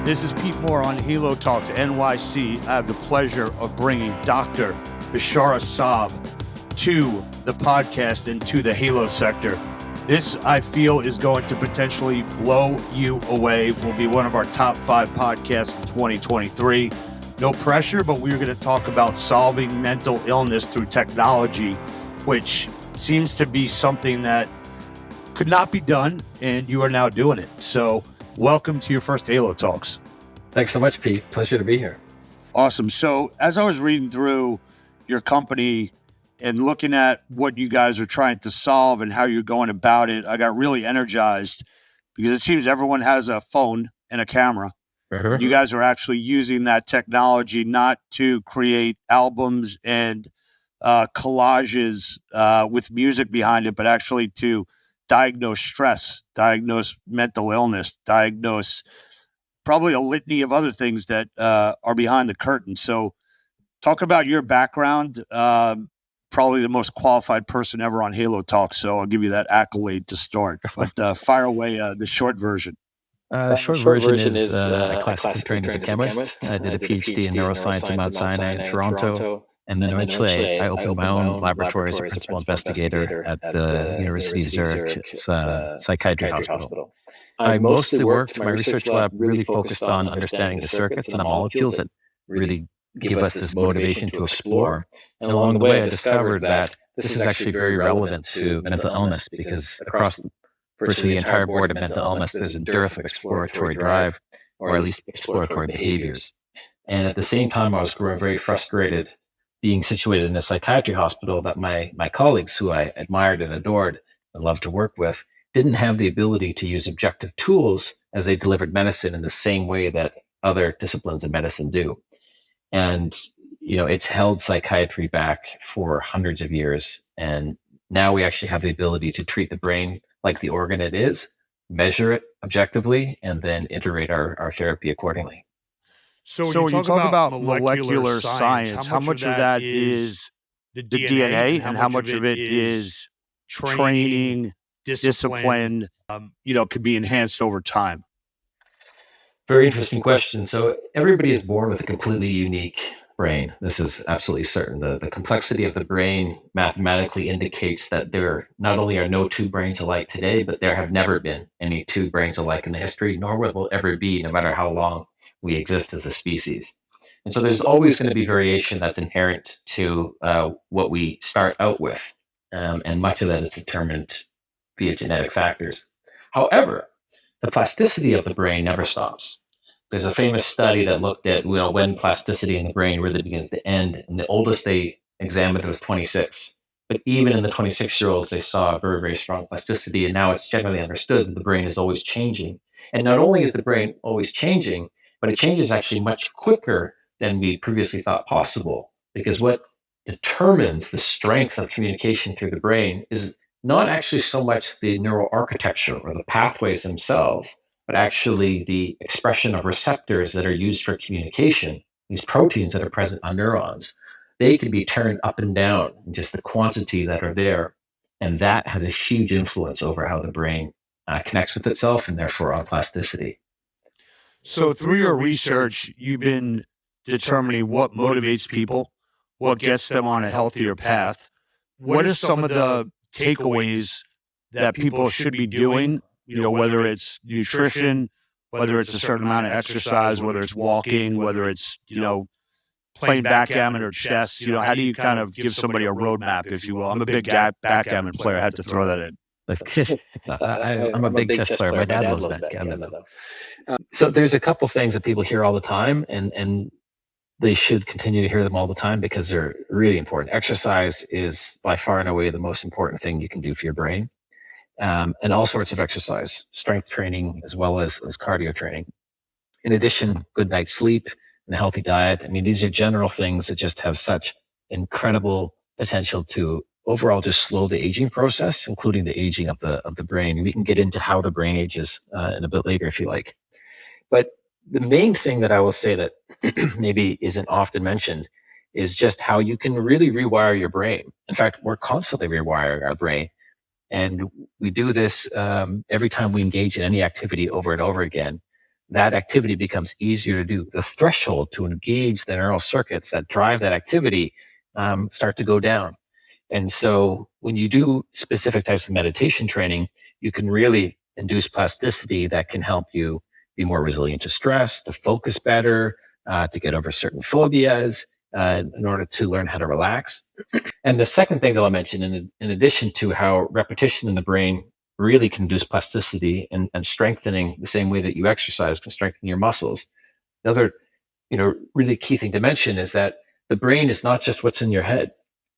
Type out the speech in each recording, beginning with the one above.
This is Pete Moore on Halo Talks NYC. I have the pleasure of bringing Dr. Bechara Saab to the podcast and to the Halo sector. This, I feel, is going to potentially blow you away. Will be one of our top 5 podcasts in 2023. No pressure, but we're going to talk about solving mental illness through technology, which seems to be something that could not be done, and you are now doing it. So welcome to your first Halo Talks. Thanks so much, Pete. Pleasure to be here. Awesome. So as I was reading through your company and looking at what you guys are trying to solve and how you're going about it, I got really energized because it seems everyone has a phone and a camera. Uh-huh. You guys are actually using that technology not to create albums and collages with music behind it, but actually to diagnose stress, diagnose mental illness, diagnose probably a litany of other things that are behind the curtain. So talk about your background, probably the most qualified person ever on Halo Talk. So I'll give you that accolade to start, but fire away the short version. The short version is I classically trained as a chemist. I did a PhD in neuroscience at Mount Sinai in Toronto. And then eventually I opened my own laboratory as a principal investigator at the University of Zurich's psychiatry hospital. I mostly worked, my research lab really focused on understanding the circuits and the molecules that really give us this motivation to explore. And along the way, I discovered that this is actually very relevant to mental illness because across virtually the entire board of mental illness, there's a dearth of exploratory drive, or at least exploratory behaviors. And at the same time, I was growing very frustrated being situated in a psychiatry hospital that my colleagues, who I admired and adored and loved to work with, didn't have the ability to use objective tools as they delivered medicine in the same way that other disciplines of medicine do. And, it's held psychiatry back for hundreds of years. And now we actually have the ability to treat the brain like the organ it is, measure it objectively, and then iterate our therapy accordingly. So when you talk about molecular science, how much of that is the DNA and how much of it is training, discipline, could be enhanced over time? Very interesting question. So everybody is born with a completely unique brain. This is absolutely certain. The complexity of the brain mathematically indicates that there not only are no two brains alike today, but there have never been any two brains alike in the history, nor will there ever be, no matter how long we exist as a species. And so there's always going to be variation that's inherent to what we start out with. And much of that is determined via genetic factors. However, the plasticity of the brain never stops. There's a famous study that looked at when plasticity in the brain really begins to end, and the oldest they examined was 26. But even in the 26-year-olds, they saw very, very strong plasticity, and now it's generally understood that the brain is always changing. And not only is the brain always changing, but it changes actually much quicker than we previously thought possible, because what determines the strength of communication through the brain is not actually so much the neural architecture or the pathways themselves, but actually the expression of receptors that are used for communication, these proteins that are present on neurons. They can be turned up and down in just the quantity that are there. And that has a huge influence over how the brain connects with itself and therefore on plasticity. So through your research, you've been determining what motivates people, what gets them on a healthier path. What are some of the takeaways that people should be doing, whether it's nutrition, whether it's a certain amount of exercise, whether it's walking, whether it's, playing backgammon or chess, how do you kind of give somebody a roadmap, if you will? I'm a big backgammon player. I had to throw that in. I'm a big chess player. My dad loves backgammon, though. So there's a couple things that people hear all the time, and they should continue to hear them all the time because they're really important. Exercise is by far and away the most important thing you can do for your brain. And all sorts of exercise, strength training, as well as cardio training. In addition, good night's sleep and a healthy diet. I mean, these are general things that just have such incredible potential to overall just slow the aging process, including the aging of the brain. We can get into how the brain ages in a bit later if you like. But the main thing that I will say that maybe isn't often mentioned is just how you can really rewire your brain. In fact, we're constantly rewiring our brain. And we do this every time we engage in any activity over and over again. that activity becomes easier to do. The threshold to engage the neural circuits that drive that activity start to go down. And so when you do specific types of meditation training, you can really induce plasticity that can help you be more resilient to stress, to focus better, to get over certain phobias, in order to learn how to relax. And the second thing that I'll mention, in addition to how repetition in the brain really can induce plasticity and strengthening the same way that you exercise can strengthen your muscles. The other, really key thing to mention is that the brain is not just what's in your head.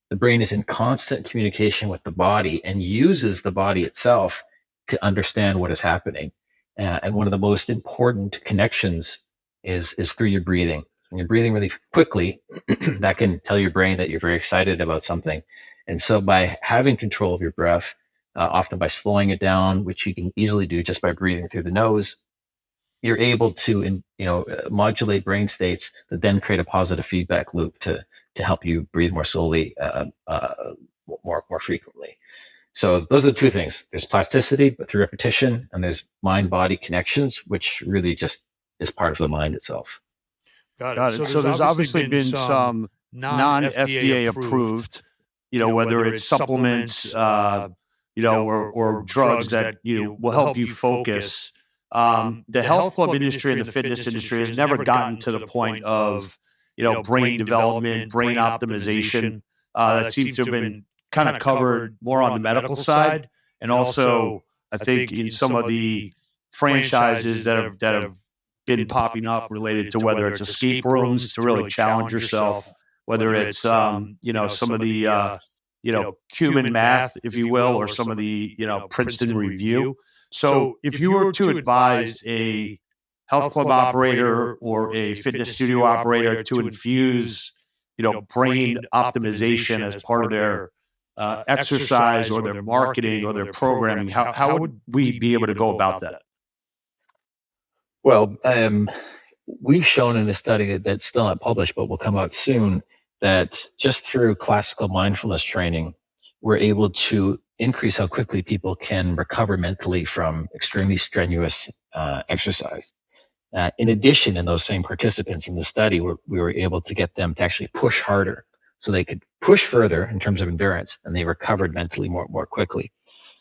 The brain is in constant communication with the body and uses the body itself to understand what is happening. And one of the most important connections is through your breathing. When you're breathing really quickly, that can tell your brain that you're very excited about something. And so by having control of your breath, often by slowing it down, which you can easily do just by breathing through the nose, you're able to modulate brain states that then create a positive feedback loop to help you breathe more slowly, more frequently. So those are the two things. There's plasticity, but through repetition, and there's mind-body connections, which really just is part of the mind itself. Got it. So there's obviously been some non-FDA approved, whether it's supplements, or drugs that will help you focus. The health club industry and the fitness industry has never gotten to the point of, brain development, brain optimization. That seems to have been kind of covered more on the medical side, and also I think in some of the franchises that have been popping up related to whether it's escape rooms to really challenge yourself, whether it's some of the human math, if you will, or some of the Princeton Review. So if you were to advise a health club operator or a fitness studio operator to infuse brain optimization as part of their exercise or their marketing or their programming, how would we be able to go about that? Well, we've shown in a study that's still not published, but will come out soon, that just through classical mindfulness training, we're able to increase how quickly people can recover mentally from extremely strenuous exercise. In addition, in those same participants in the study, we were able to get them to actually push harder, so they could push further in terms of endurance, and they recovered mentally more quickly.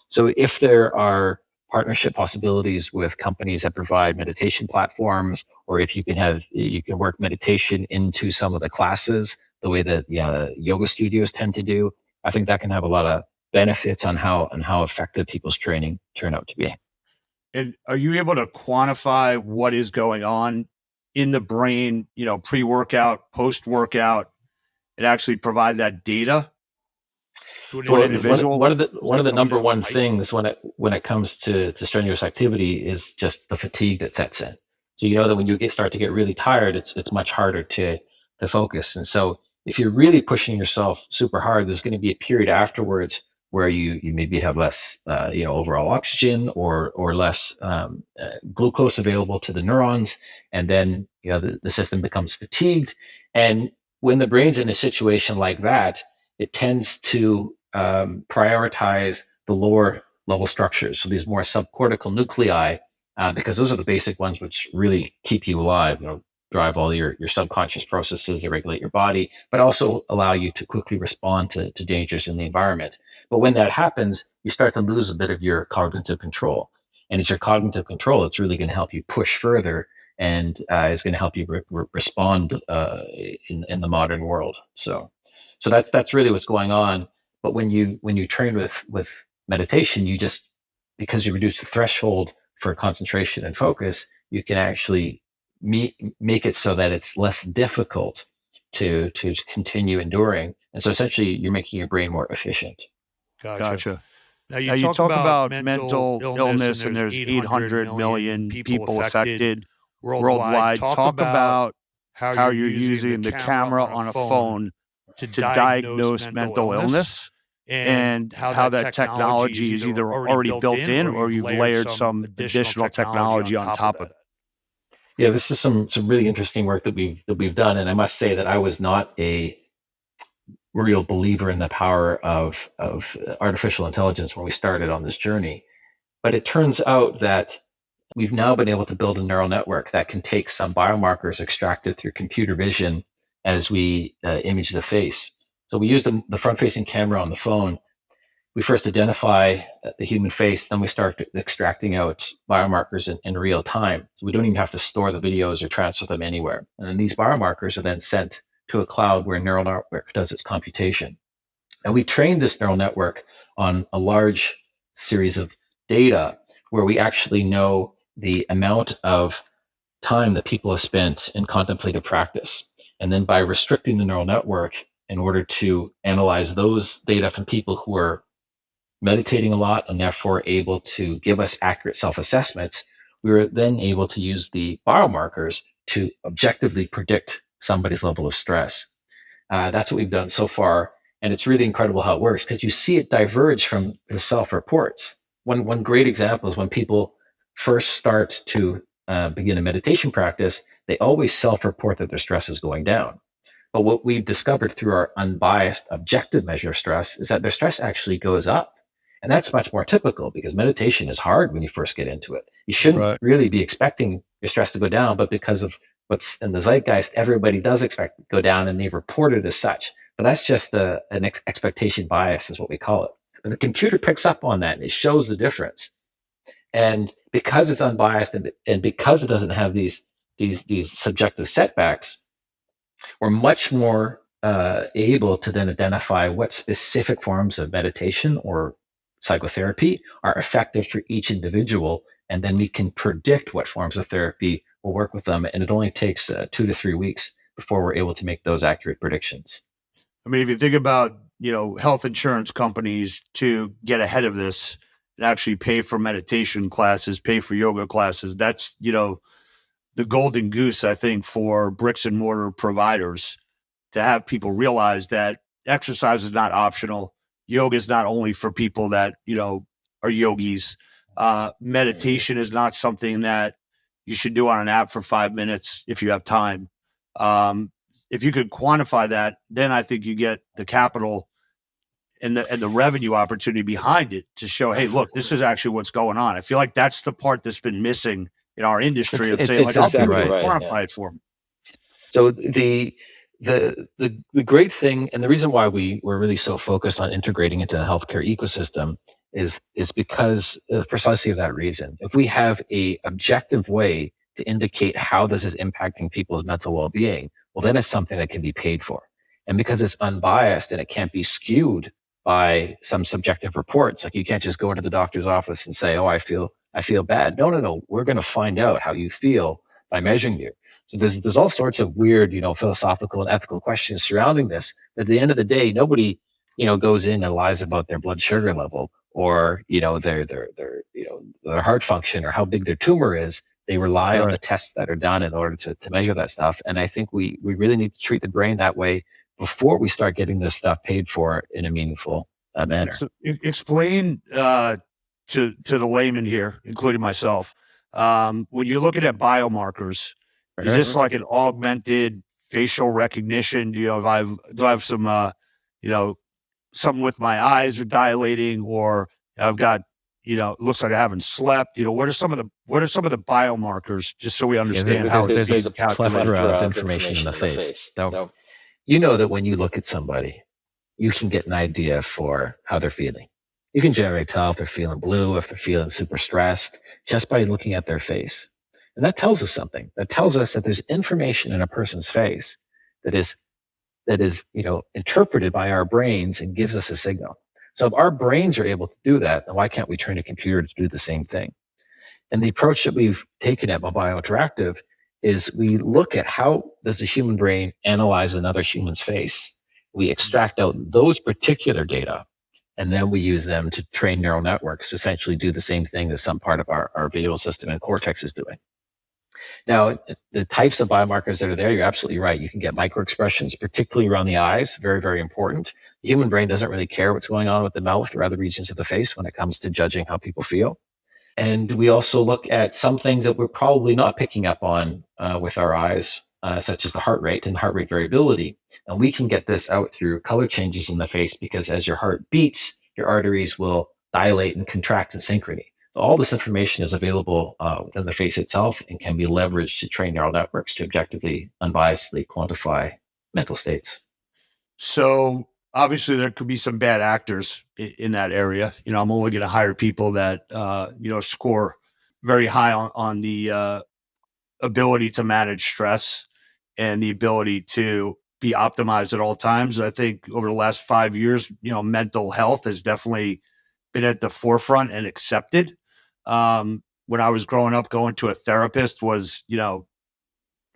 So if there are partnership possibilities with companies that provide meditation platforms, or if you can work meditation into some of the classes, the way that yoga studios tend to do, I think that can have a lot of benefits on how effective people's training turn out to be. And are you able to quantify what is going on in the brain, pre-workout, post-workout, and actually provide that data to an individual? One of the number one things when it comes to strenuous activity is just the fatigue that sets in. So you know that when you start to get really tired, it's much harder to focus. And so if you're really pushing yourself super hard, there's going to be a period afterwards where you maybe have less overall oxygen or less glucose available to the neurons, and then the system becomes fatigued. And when the brain's in a situation like that, it tends to prioritize the lower level structures. So these more subcortical nuclei, because those are the basic ones which really keep you alive, drive all your subconscious processes that regulate your body, but also allow you to quickly respond to dangers in the environment. But when that happens, you start to lose a bit of your cognitive control. And it's your cognitive control that's really going to help you push further, and is going to help you respond in the modern world. So that's really what's going on. But when you train with meditation, because you reduce the threshold for concentration and focus, you can actually make it so that it's less difficult to continue enduring. And so essentially you're making your brain more efficient. Gotcha. Now you talk about mental illness, and there's 800 million people affected worldwide. Talk about how you're using the camera on a phone to diagnose mental illness, and how that technology is either already built in or you've layered some additional technology on top of it. Yeah, this is some really interesting work that we've done, and I must say that I was not a real believer in the power of artificial intelligence when we started on this journey. But it turns out that We've now been able to build a neural network that can take some biomarkers extracted through computer vision as we image the face. So we use the front-facing camera on the phone. We first identify the human face, then we start extracting out biomarkers in real time. So we don't even have to store the videos or transfer them anywhere. And then these biomarkers are then sent to a cloud where a neural network does its computation. And we trained this neural network on a large series of data where we actually know the amount of time that people have spent in contemplative practice. And then by restricting the neural network in order to analyze those data from people who are meditating a lot and therefore able to give us accurate self-assessments, we were then able to use the biomarkers to objectively predict somebody's level of stress. That's what we've done so far. And it's really incredible how it works because you see it diverge from the self-reports. One great example is when people first start to begin a meditation practice, they always self-report that their stress is going down. But what we've discovered through our unbiased objective measure of stress is that their stress actually goes up. And that's much more typical because meditation is hard when you first get into it. You shouldn't really be expecting your stress to go down, but because of what's in the zeitgeist, everybody does expect it to go down and they've reported as such. But that's just an expectation bias is what we call it. But the computer picks up on that and it shows the difference. And because it's unbiased and because it doesn't have these subjective setbacks, we're much more able to then identify what specific forms of meditation or psychotherapy are effective for each individual. And then we can predict what forms of therapy will work with them. And it only takes 2 to 3 weeks before we're able to make those accurate predictions. I mean, if you think about, health insurance companies to get ahead of this and actually pay for meditation classes, pay for yoga classes, that's, the golden goose, I think, for bricks and mortar providers to have people realize that exercise is not optional. Yoga is not only for people that, are yogis. Meditation is not something that you should do on an app for 5 minutes if you have time. If you could quantify that, then I think you get the capital and the revenue opportunity behind it to show, hey, look, this is actually what's going on. I feel like that's the part that's been missing in our industry of saying, like, I'll quantify it for them. So the great thing, and the reason why we're really so focused on integrating into the healthcare ecosystem is because precisely of that reason. If we have a objective way to indicate how this is impacting people's mental well-being, well, then it's something that can be paid for. And because it's unbiased and it can't be skewed by some subjective reports, like you can't just go into the doctor's office and say, oh, I feel bad. No. We're going to find out how you feel by measuring you. So there's all sorts of weird, philosophical and ethical questions surrounding this. But at the end of the day, nobody, goes in and lies about their blood sugar level or, their heart function or how big their tumor is. They rely on the tests that are done in order to measure that stuff. And I think we really need to treat the brain that way before we start getting this stuff paid for in a meaningful manner. So explain to the layman here, including myself, when you're looking at biomarkers, is this like an augmented facial recognition? Do I have some, something with my eyes are dilating, or I've got, it looks like I haven't slept. What are some of the biomarkers, just so we understand how there's a plethora of information in the face. Now, that when you look at somebody, you can get an idea for how they're feeling. You can generally tell if they're feeling blue, if they're feeling super stressed, just by looking at their face. And that tells us something. That tells us that there's information in a person's face that is interpreted by our brains and gives us a signal. So if our brains are able to do that, then why can't we train a computer to do the same thing? And the approach that we've taken at Mobile Interactive is we look at how does the human brain analyze another human's face. We extract out those particular data, and then we use them to train neural networks to essentially do the same thing that some part of our vagal system and cortex is doing. Now, the types of biomarkers that are there, you're absolutely right. You can get microexpressions, particularly around the eyes, very, very important. The human brain doesn't really care what's going on with the mouth or other regions of the face when it comes to judging how people feel. And we also look at some things that we're probably not picking up on with our eyes, such as the heart rate and heart rate variability. And we can get this out through color changes in the face because as your heart beats, your arteries will dilate and contract in synchrony. All this information is available within the face itself and can be leveraged to train neural networks to objectively, unbiasedly quantify mental states. So obviously there could be some bad actors in that area. I'm only going to hire people that, score very high on the ability to manage stress and the ability to be optimized at all times. I think over the last 5 years, mental health has definitely been at the forefront and accepted. When I was growing up, going to a therapist was,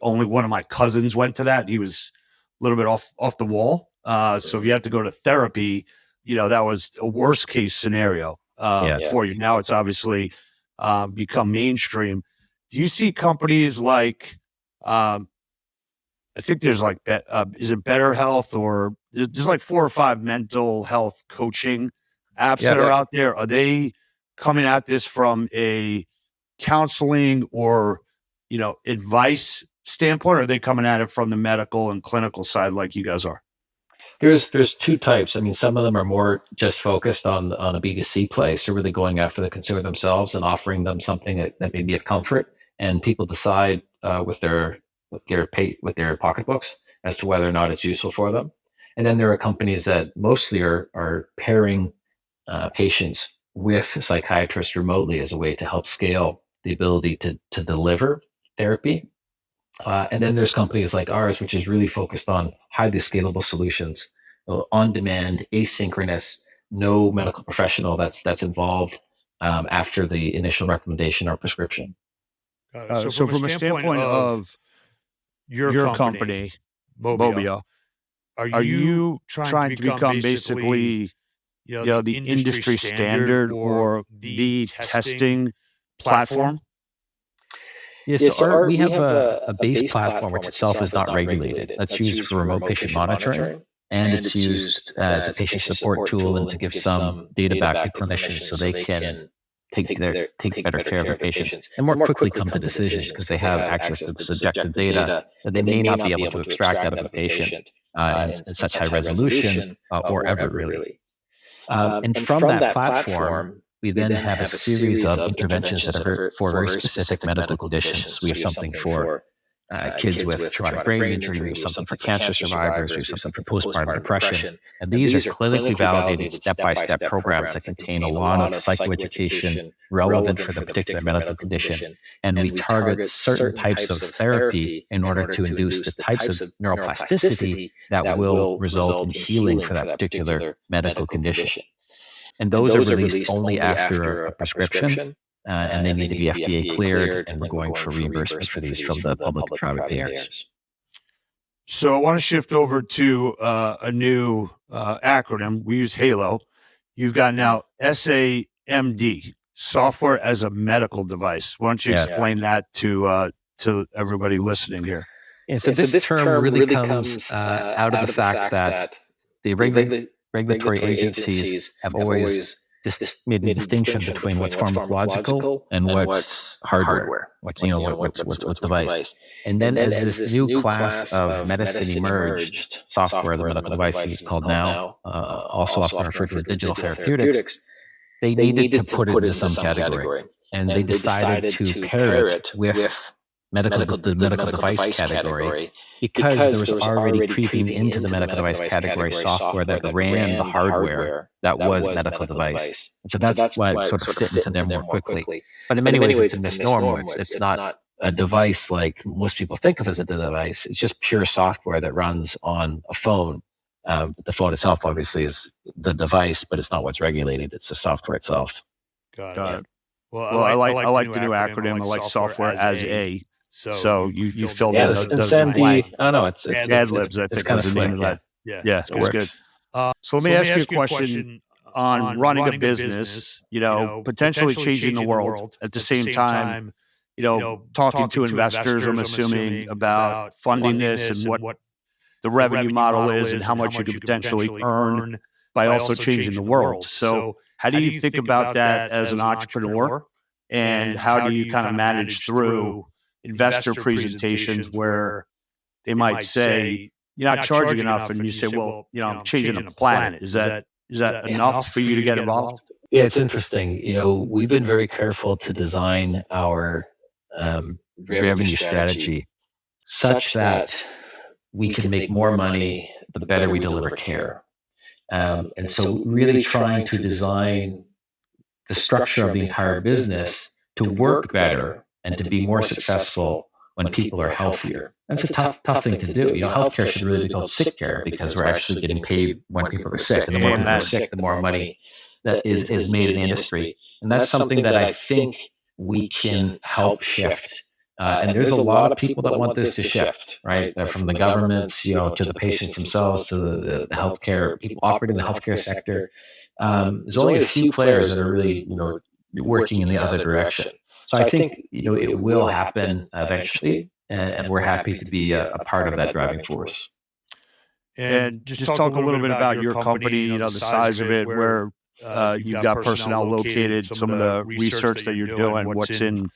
only one of my cousins went to that. He was a little bit off the wall. So if you have to go to therapy, that was a worst case scenario for you. Now it's obviously become mainstream. Do you see companies like, I think there's like, is it Better Health, or there's like 4 or 5 mental health coaching apps that are out there? Are they coming at this from a counseling or, advice standpoint, or are they coming at it from the medical and clinical side like you guys are? There's two types. I mean, some of them are more just focused on a B2C play, so really going after the consumer themselves and offering them something that may be of comfort, and people decide with their pocketbooks as to whether or not it's useful for them. And then there are companies that mostly are pairing patients with psychiatrists remotely as a way to help scale the ability to deliver therapy. And then there's companies like ours, which is really focused on highly scalable solutions, on demand, asynchronous, no medical professional that's involved after the initial recommendation or prescription. So from a standpoint of your company, Bobia, are you trying to become basically, the industry standard or the testing platform? Yeah, so we have a base platform which itself is not regulated. That's used for remote patient monitoring, and it's used as a patient support tool and to give some data back to clinicians so they can take better care of their patients and more quickly come to decisions because they have access to the subjective data that they may not be able to extract out of a patient in such high resolution or ever really. And from that platform, we then have a series of interventions that are for very specific medical conditions. We have something for kids with traumatic brain injury, we have something for cancer survivors, we have something for postpartum depression. And these are clinically validated step-by-step programs that contain a lot of psychoeducation relevant for the particular medical condition. And we target certain types of therapy in order to induce the types of neuroplasticity that will result in healing for that particular medical condition. And those are released only after a prescription, and they need to be FDA cleared, and we're going for reimbursement for these from the public and private payers. So I want to shift over to a new acronym. We use HALO. You've got now SAMD, software as a medical device. Why don't you explain that to everybody listening here? And so this term really comes out of the fact that the regulatory agencies have always made a distinction between what's pharmacological and what's hardware, what's device. And then as this new class of medicine emerged, software as a medical device, it's called now, also often referred to as digital therapeutics, they needed to put it into some category. And they decided to pair it with the medical device category because there was already creeping into the medical device category software that ran the hardware that was medical device. And so that's why it sort of fit into there more quickly. But in many ways, it's a misnomer. It's not a device like most people think of as a device. It's just pure software that runs on a phone. The phone itself obviously is the device, but it's not what's regulated. It's the software itself. Got it. Well, I like the new acronym. I like software as a. So you filled in the blank. I don't know. It's ad libs. I think was the name of that. Yeah, it's good. So let me ask you a question on running a business. Potentially changing the world at the same time. Talking to investors. I'm assuming about funding this and what the revenue model is and how much you could potentially earn by also changing the world. So how do you think about that as an entrepreneur, and how do you kind of manage through investor presentations where they might say you're not charging enough, and you say, well, I'm changing the planet. Is that enough for you to get involved? Yeah, it's interesting. We've been very careful to design our revenue strategy such that we can make more money the better we deliver care. And so, really trying to design the structure of the entire business to work better and to be more successful when people are healthier. That's a tough thing to do. Healthcare should really be called sick care because we're actually getting paid when people are sick. And the more people are sick, the more money that is made in the industry. And that's something that I think we can help shift. And there's a lot of people that want this to shift, right? From the governments, to the patients themselves, to the healthcare people operating in the healthcare sector. There's only a few players that are really, working in the other direction. So I think, it will happen eventually, and we're happy to be a part of that driving force. And just talk a little bit about your company, the size of it, where you've got personnel located, some of the research that you're doing, what's in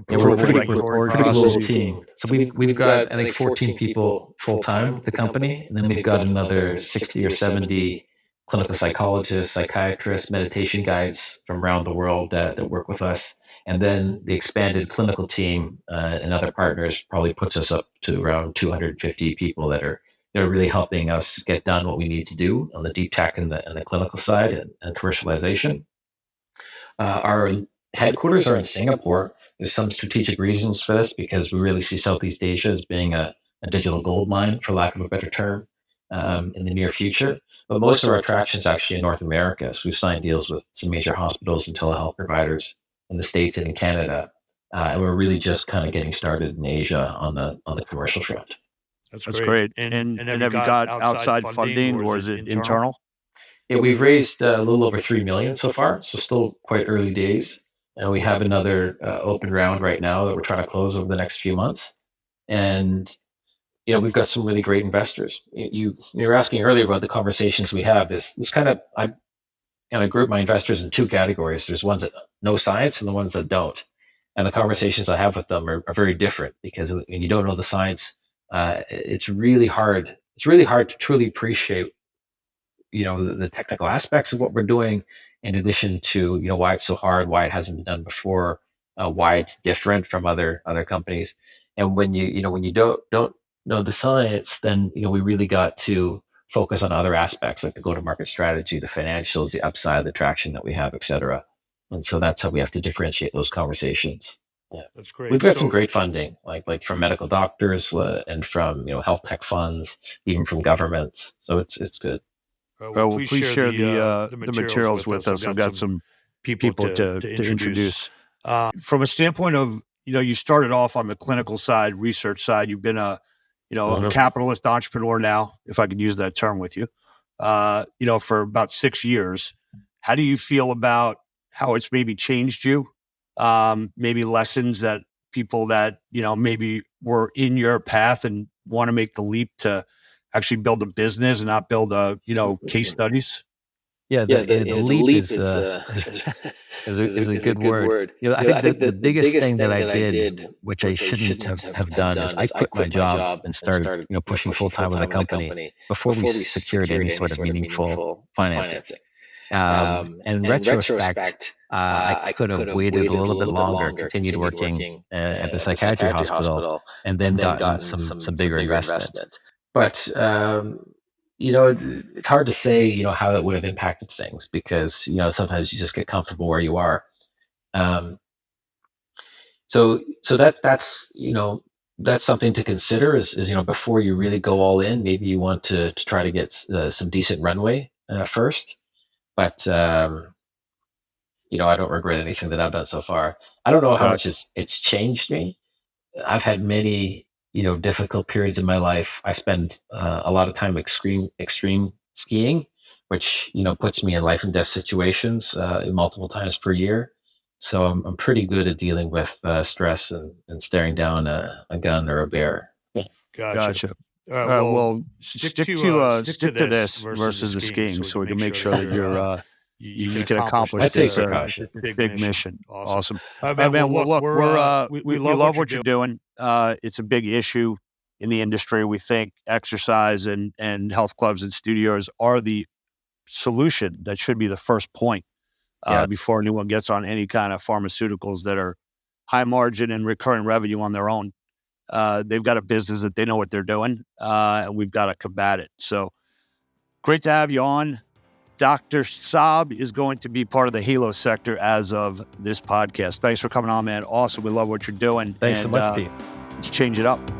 Yeah, we're a approval pretty regulatory global processes. team. So we've got, I think, 14 people full time at the company, and then we've got another 60 or 70 clinical psychologists, psychiatrists, meditation guides from around the world that work with us. And then the expanded clinical team and other partners probably puts us up to around 250 people that are they're really helping us get done what we need to do on the deep tech and the clinical side and commercialization. Our headquarters are in Singapore. There's some strategic reasons for this because we really see Southeast Asia as being a digital gold mine, for lack of a better term, in the near future. But most of our traction is actually in North America. So we've signed deals with some major hospitals and telehealth providers in the States and in Canada. And we're really just kind of getting started in Asia on the commercial front. That's great. And have you got outside funding or is it internal? Yeah, we've raised a little over 3 million so far, so still quite early days. And we have another open round right now that we're trying to close over the next few months. And we've got some really great investors. You were asking earlier about the conversations we have. This kind of I group my investors in two categories. There's ones that know science and the ones that don't. And the conversations I have with them are very different because when you don't know the science, it's really hard. It's really hard to truly appreciate the technical aspects of what we're doing, in addition to why it's so hard, why it hasn't been done before, why it's different from other companies. And when you don't know the science, then we really got to focus on other aspects like the go-to-market strategy, the financials, the upside, the traction that we have, et cetera. And so that's how we have to differentiate those conversations. Yeah, That's great. we've got some great funding, like from medical doctors and from health tech funds, even from governments. So it's good. Well, please share the materials with us. I've got some people to introduce. From a standpoint of, you started off on the clinical side, research side. You've been a capitalist entrepreneur now, if I could use that term with you, for about 6 years. How do you feel about how it's maybe changed you? Maybe lessons that people that, maybe were in your path and want to make the leap to actually build a business and not build case studies. Yeah, the leap is is a good word. I think the biggest thing that I did, which I shouldn't have done, is I quit my job and started pushing full time with the company before we secured any sort of meaningful financing. And in retrospect, I could have waited a little bit longer, continued working at the psychiatry hospital, and then gotten some bigger investment. But it's hard to say how that would have impacted things because sometimes you just get comfortable where you are. So that's something to consider is before you really go all in, maybe you want to try to get some decent runway first. But I don't regret anything that I've done so far. I don't know how much it's changed me. I've had many difficult periods in my life. I spend a lot of time extreme skiing, which puts me in life and death situations multiple times per year. So I'm pretty good at dealing with stress and staring down a gun or a bear. Gotcha. Well, stick to this versus the skiing, so we can make sure that you can accomplish this big mission. Awesome. Man, well, look, we love what you're doing. It's a big issue in the industry. We think exercise and health clubs and studios are the solution. That should be the first point Yeah. before anyone gets on any kind of pharmaceuticals that are high margin and recurring revenue on their own. They've got a business that they know what they're doing, and we've got to combat it. So great to have you on. Dr. Saab is going to be part of the Halo sector as of this podcast. Thanks for coming on, man. Awesome. We love what you're doing. Thanks so much, Pete. Let's change it up.